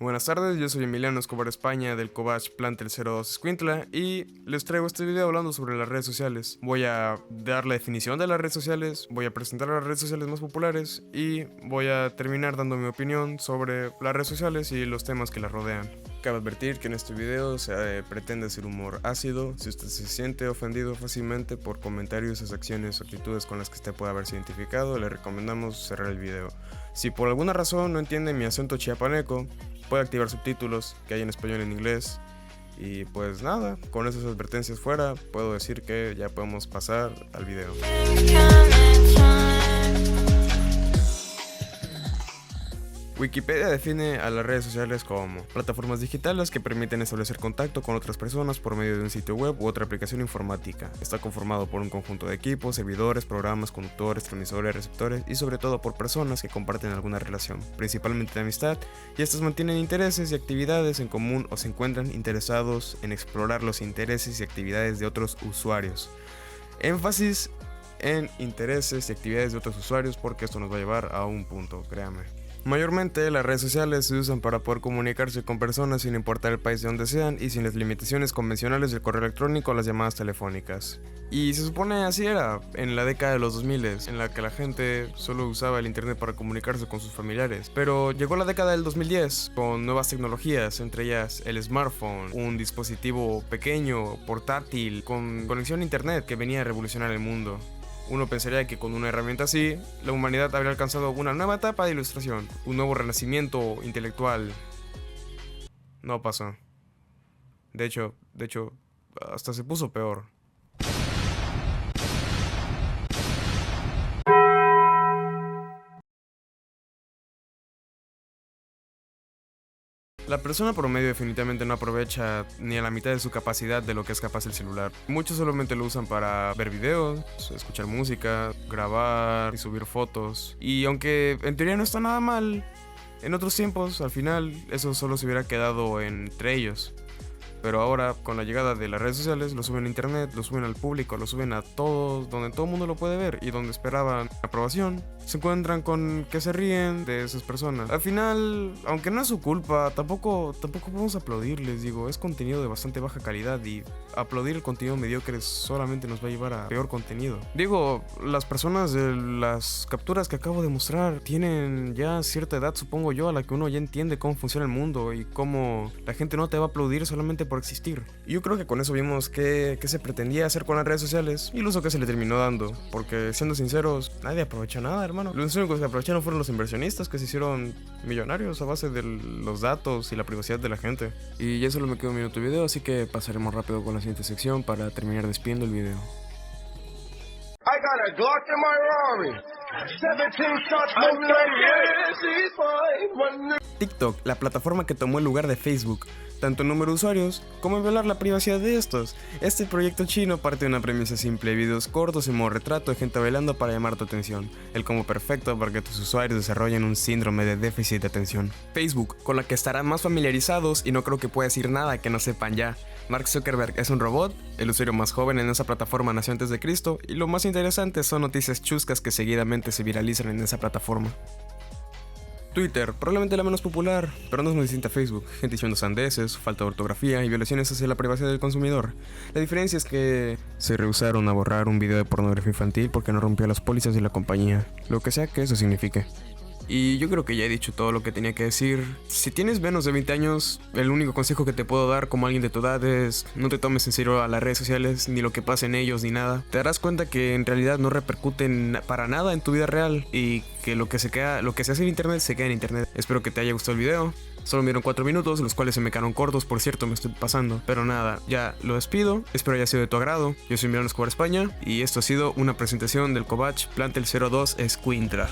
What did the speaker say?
Buenas tardes, yo soy Emiliano Escobar España del Cobach Plantel 02 Escuintla y les traigo este video hablando sobre las redes sociales. Voy a dar la definición de las redes sociales, voy a presentar las redes sociales más populares y voy a terminar dando mi opinión sobre las redes sociales y los temas que las rodean. Cabe advertir que en este video se pretende hacer humor ácido. Si usted se siente ofendido fácilmente por comentarios, acciones o actitudes con las que usted pueda haberse identificado, le recomendamos cerrar el video. Si por alguna razón no entiende mi acento chiapaneco, puede activar subtítulos que hay en español y en inglés. Y pues nada, con esas advertencias fuera, puedo decir que ya podemos pasar al video. Wikipedia define a las redes sociales como plataformas digitales que permiten establecer contacto con otras personas por medio de un sitio web u otra aplicación informática. Está conformado por un conjunto de equipos, servidores, programas, conductores, transmisores, receptores y sobre todo por personas que comparten alguna relación, principalmente de amistad, y estas mantienen intereses y actividades en común o se encuentran interesados en explorar los intereses y actividades de otros usuarios. Énfasis en intereses y actividades de otros usuarios porque esto nos va a llevar a un punto, créanme. Mayormente las redes sociales se usan para poder comunicarse con personas sin importar el país de donde sean y sin las limitaciones convencionales del correo electrónico o las llamadas telefónicas. Y se supone así era en la década de los 2000, en la que la gente solo usaba el internet para comunicarse con sus familiares. Pero llegó la década del 2010 con nuevas tecnologías, entre ellas el smartphone, un dispositivo pequeño, portátil, con conexión a internet que venía a revolucionar el mundo. Uno pensaría que con una herramienta así, la humanidad habría alcanzado una nueva etapa de ilustración, un nuevo renacimiento intelectual. No pasó. De hecho, hasta se puso peor. La persona promedio definitivamente no aprovecha ni a la mitad de su capacidad de lo que es capaz el celular. Muchos solamente lo usan para ver videos, escuchar música, grabar y subir fotos. Y aunque en teoría no está nada mal, en otros tiempos al final eso solo se hubiera quedado entre ellos. Pero ahora, con la llegada de las redes sociales, lo suben a internet, lo suben al público, lo suben a todos, donde todo el mundo lo puede ver y donde esperaban aprobación, se encuentran con que se ríen de esas personas. Al final, aunque no es su culpa, tampoco podemos aplaudirles, digo, es contenido de bastante baja calidad y aplaudir el contenido mediocre solamente nos va a llevar a peor contenido. Digo, las personas de las capturas que acabo de mostrar tienen ya cierta edad, supongo yo, a la que uno ya entiende cómo funciona el mundo y cómo la gente no te va a aplaudir solamente por existir. Y yo creo que con eso vimos qué se pretendía hacer con las redes sociales y el uso que se le terminó dando, porque siendo sinceros, nadie aprovecha nada, hermano. Los únicos que aprovecharon fueron los inversionistas que se hicieron millonarios a base de los datos y la privacidad de la gente. Y ya solo me queda un minuto de video, así que pasaremos rápido con la siguiente sección para terminar despidiendo el video. I got a Glock in my Rari. 17 shots, TikTok, la plataforma que tomó el lugar de Facebook, tanto en número de usuarios como en violar la privacidad de estos. Este proyecto chino parte de una premisa simple: videos cortos en modo retrato de gente bailando para llamar tu atención, el combo perfecto para que tus usuarios desarrollen un síndrome de déficit de atención. Facebook, con la que estarán más familiarizados y no creo que pueda decir nada que no sepan ya. Mark Zuckerberg es un robot, el usuario más joven en esa plataforma nació antes de Cristo y lo más interesante son noticias chuscas que seguidamente se viralizan en esa plataforma. Twitter, probablemente la menos popular, pero no es muy distinta a Facebook. Gente diciendo sandeces, falta de ortografía y violaciones hacia la privacidad del consumidor. La diferencia es que se rehusaron a borrar un video de pornografía infantil porque no rompió las pólizas de la compañía, lo que sea que eso signifique. Y yo creo que ya he dicho todo lo que tenía que decir. Si tienes menos de 20 años, el único consejo que te puedo dar como alguien de tu edad es: no te tomes en serio a las redes sociales, ni lo que pasa en ellos, ni nada. Te darás cuenta que en realidad no repercuten para nada en tu vida real y que lo que se hace en internet se queda en internet. Espero que te haya gustado el video. Solo me dieron 4 minutos, los cuales se me quedaron cortos, por cierto, me estoy pasando. Pero nada, ya lo despido. Espero haya sido de tu agrado. Yo soy Emiliano Escobar España y esto ha sido una presentación del Cobach Plantel 02 Escuintla.